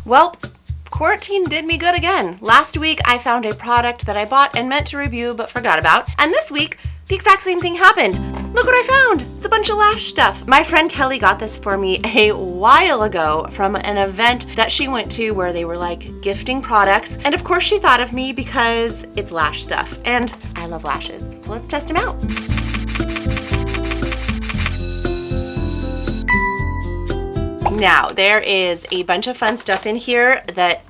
Well, quarantine did me good again. Last week, I found a product that I bought and meant to review but forgot about. And this week, the exact same thing happened. Look what I found. It's a bunch of lash stuff. My friend Kelly got this for me a while ago from an event that she went to where they were like gifting products. And of course she thought of me because it's lash stuff. And I love lashes. So let's test them out. Now, there is a bunch of fun stuff in here that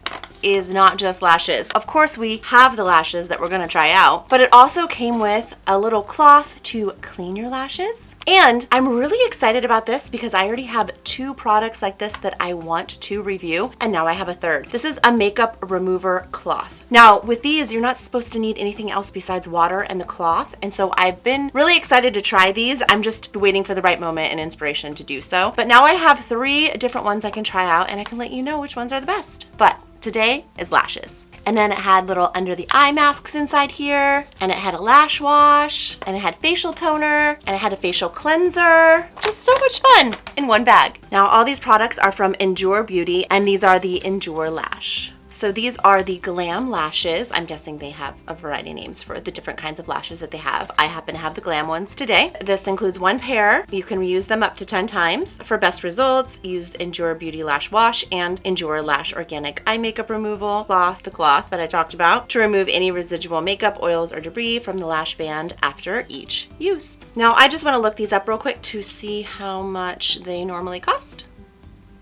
is not just lashes. Of course, we have the lashes that we're gonna try out, but it also came with a little cloth to clean your lashes. And I'm really excited about this because I already have 2 products like this that I want to review, and now I have a third. This is a makeup remover cloth. Now, with these, you're not supposed to need anything else besides water and the cloth, and so I've been really excited to try these. I'm just waiting for the right moment and inspiration to do so. But now I have 3 different ones I can try out, and I can let you know which ones are the best. But today is lashes. And then it had little under the eye masks inside here, and it had a lash wash, and it had facial toner, and it had a facial cleanser. Just so much fun in one bag. Now all these products are from Endure Beauty, and these are the Endure Lash. So these are the Glam lashes. I'm guessing they have a variety of names for the different kinds of lashes that they have. I happen to have the Glam ones today. This includes 1 pair. You can reuse them up to 10 times. For best results, use Endure Beauty Lash Wash and Endure Lash Organic Eye Makeup Removal Cloth, the cloth that I talked about, to remove any residual makeup, oils, or debris from the lash band after each use. Now, I just want to look these up real quick to see how much they normally cost.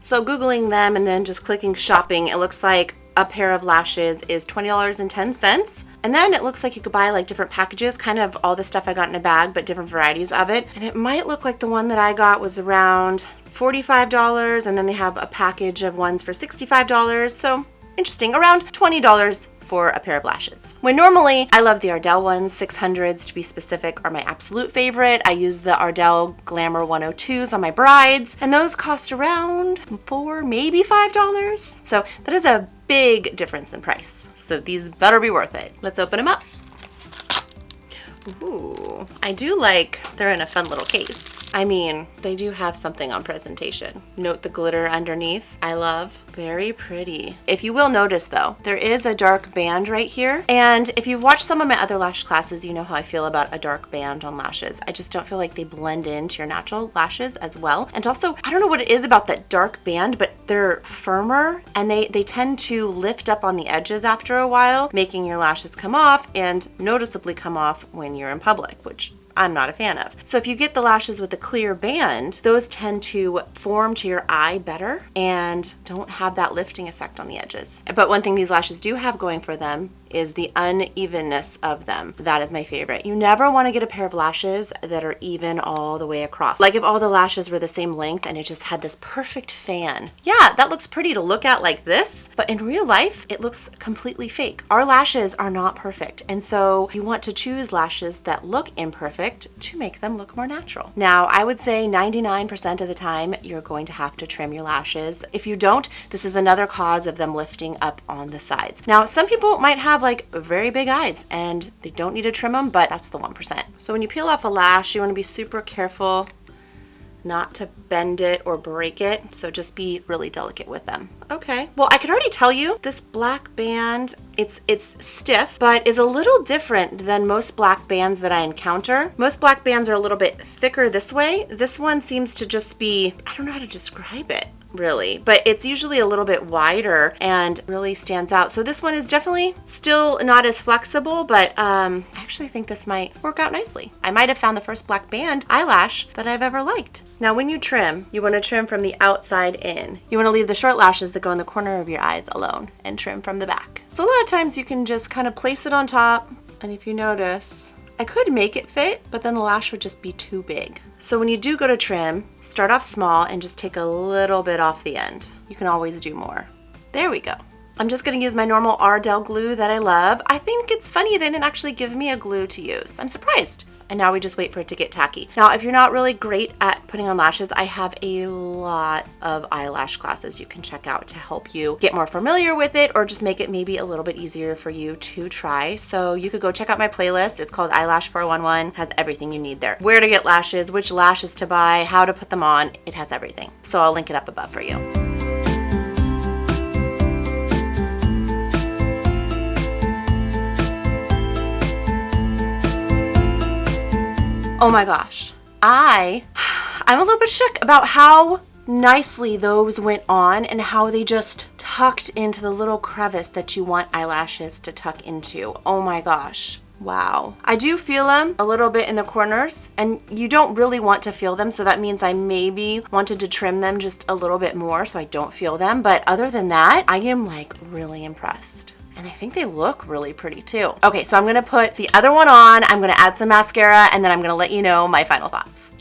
So Googling them and then just clicking shopping, it looks like a pair of lashes is $20.10. And then it looks like you could buy like different packages, kind of all the stuff I got in a bag, but different varieties of it. And it might look like the one that I got was around $45, and then they have a package of ones for $65. So interesting, around $20 for a pair of lashes. When normally, I love the Ardell ones, 600s to be specific, are my absolute favorite. I use the Ardell Glamour 102s on my brides, and those cost around $4, maybe $5. So that is a big difference in price. So these better be worth it. Let's open them up. Ooh, I do like they're in a fun little case. I mean, they do have something on presentation. Note the glitter underneath. I love. Very pretty. If you will notice though, there is a dark band right here. And if you've watched some of my other lash classes, you know how I feel about a dark band on lashes. I just don't feel like they blend into your natural lashes as well. And also, I don't know what it is about that dark band, but they're firmer and they tend to lift up on the edges after a while, making your lashes come off and noticeably come off when you're in public, which I'm not a fan of. So if you get the lashes with a clear band, those tend to form to your eye better and don't have that lifting effect on the edges. But one thing these lashes do have going for them is the unevenness of them. That is my favorite. You never want to get a pair of lashes that are even all the way across. Like if all the lashes were the same length and it just had this perfect fan. Yeah, that looks pretty to look at like this, but in real life, it looks completely fake. Our lashes are not perfect, and so you want to choose lashes that look imperfect to make them look more natural. Now, I would say 99% of the time, you're going to have to trim your lashes. If you don't, this is another cause of them lifting up on the sides. Now, some people might have like very big eyes and they don't need to trim them, but that's the 1%. So when you peel off a lash, you want to be super careful not to bend it or break it. So just be really delicate with them. Okay, well, I could already tell you this black band, it's stiff, but is a little different than most black bands that I encounter. Most black bands are a little bit thicker this way. This one seems to just be, I don't know how to describe it really, but it's usually a little bit wider and really stands out. So this one is definitely still not as flexible, but I actually think this might work out nicely. I might have found the first black band eyelash that I've ever liked. Now when you trim, you want to trim from the outside in. You want to leave the short lashes that go in the corner of your eyes alone and trim from the back. So a lot of times you can just kind of place it on top, and if you notice, I could make it fit, but then the lash would just be too big. So when you do go to trim, start off small and just take a little bit off the end. You can always do more. There we go. I'm just gonna use my normal Ardell glue that I love. I think it's funny they didn't actually give me a glue to use. I'm surprised. And now we just wait for it to get tacky. Now, if you're not really great at putting on lashes, I have a lot of eyelash classes you can check out to help you get more familiar with it or just make it maybe a little bit easier for you to try. So you could go check out my playlist. It's called Eyelash 411. Has everything you need there. Where to get lashes, which lashes to buy, how to put them on. It has everything. So I'll link it up above for you. Oh my gosh. I'm a little bit shook about how nicely those went on and how they just tucked into the little crevice that you want eyelashes to tuck into. Oh my gosh. Wow. I do feel them a little bit in the corners, and you don't really want to feel them, so that means I maybe wanted to trim them just a little bit more so I don't feel them. But other than that, I am like really impressed. And I think they look really pretty too. Okay, so I'm gonna put the other one on, I'm gonna add some mascara, and then I'm gonna let you know my final thoughts.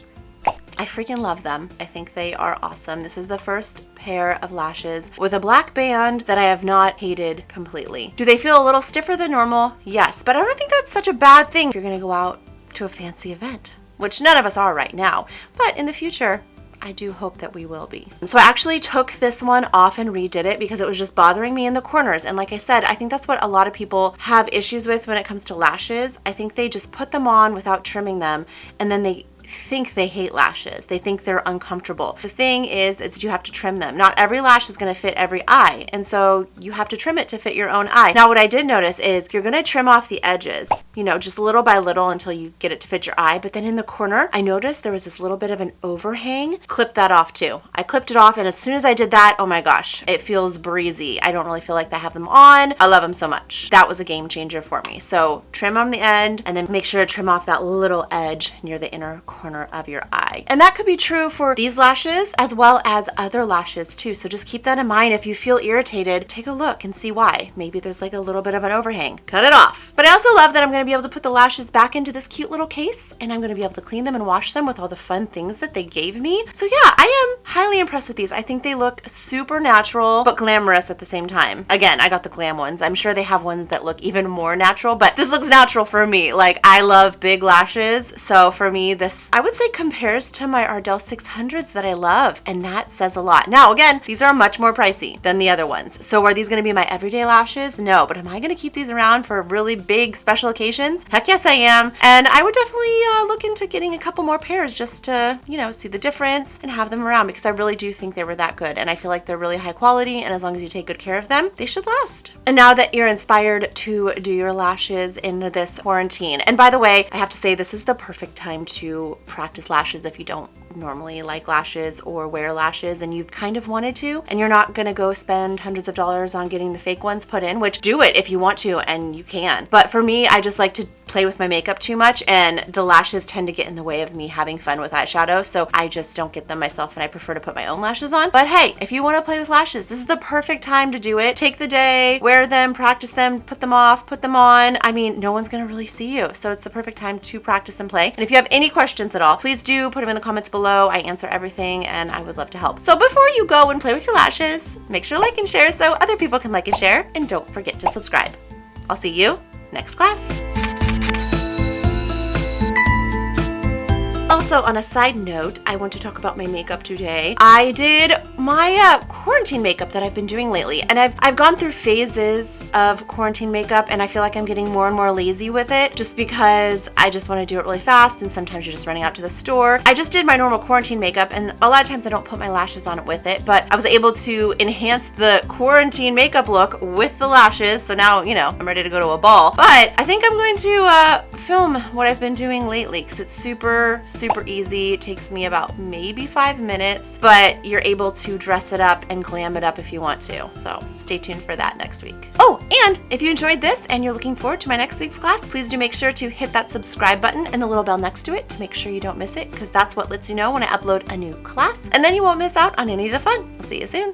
I freaking love them. I think they are awesome. This is the first pair of lashes with a black band that I have not hated completely. Do they feel a little stiffer than normal? Yes, but I don't think that's such a bad thing if you're gonna go out to a fancy event, which none of us are right now, but in the future, I do hope that we will be. So I actually took this one off and redid it because it was just bothering me in the corners. And like I said, I think that's what a lot of people have issues with when it comes to lashes. I think they just put them on without trimming them, and then they think they hate lashes. They think they're uncomfortable. The thing is you have to trim them. Not every lash is going to fit every eye, and so you have to trim it to fit your own eye. Now what I did notice is you're going to trim off the edges, you know, just little by little until you get it to fit your eye, but then in the corner I noticed there was this little bit of an overhang. Clip that off too. I clipped it off, and as soon as I did that, oh my gosh, it feels breezy. I don't really feel like I have them on. I love them so much. That was a game changer for me. So trim on the end, and then make sure to trim off that little edge near the inner corner of your eye. And that could be true for these lashes as well as other lashes too. So just keep that in mind. If you feel irritated, take a look and see why. Maybe there's like a little bit of an overhang. Cut it off. But I also love that I'm going to be able to put the lashes back into this cute little case, and I'm going to be able to clean them and wash them with all the fun things that they gave me. So yeah, I am highly impressed with these. I think they look super natural but glamorous at the same time. Again, I got the glam ones. I'm sure they have ones that look even more natural, but this looks natural for me. Like, I love big lashes. So for me, this, I would say, compares to my Ardell 600s that I love, and that says a lot. Now again, these are much more pricey than the other ones. So are these going to be my everyday lashes? No, but am I going to keep these around for really big special occasions? Heck yes I am. And I would definitely look into getting a couple more pairs just to, you know, see the difference and have them around, because I really do think they were that good, and I feel like they're really high quality, and as long as you take good care of them, they should last. And now that you're inspired to do your lashes in this quarantine, and by the way, I have to say this is the perfect time to practice lashes if you don't normally like lashes or wear lashes and you've kind of wanted to, and you're not gonna go spend hundreds of dollars on getting the fake ones put in, which do it if you want to, and you can. But for me, I just like to play with my makeup too much, and the lashes tend to get in the way of me having fun with eyeshadow, so I just don't get them myself, and I prefer to put my own lashes on. But hey, if you want to play with lashes, this is the perfect time to do it. Take the day, wear them, practice them, put them off, put them on. I mean, no one's gonna really see you, so it's the perfect time to practice and play. And if you have any questions at all, please do put them in the comments below. I answer everything, and I would love to help. So before you go and play with your lashes, make sure to like and share so other people can like and share, and don't forget to subscribe. I'll see you next class. Also, on a side note, I want to talk about my makeup today. I did my quarantine makeup that I've been doing lately, and I've gone through phases of quarantine makeup, and I feel like I'm getting more and more lazy with it just because I just want to do it really fast, and sometimes you're just running out to the store. I just did my normal quarantine makeup, and a lot of times I don't put my lashes on it with it, but I was able to enhance the quarantine makeup look with the lashes, so now, you know, I'm ready to go to a ball. But I think I'm going to film what I've been doing lately because it's super easy. It takes me about maybe 5 minutes, but you're able to dress it up and glam it up if you want to. So stay tuned for that next week. Oh, and if you enjoyed this and you're looking forward to my next week's class, please do make sure to hit that subscribe button and the little bell next to it to make sure you don't miss it, because that's what lets you know when I upload a new class, and then you won't miss out on any of the fun. I'll see you soon.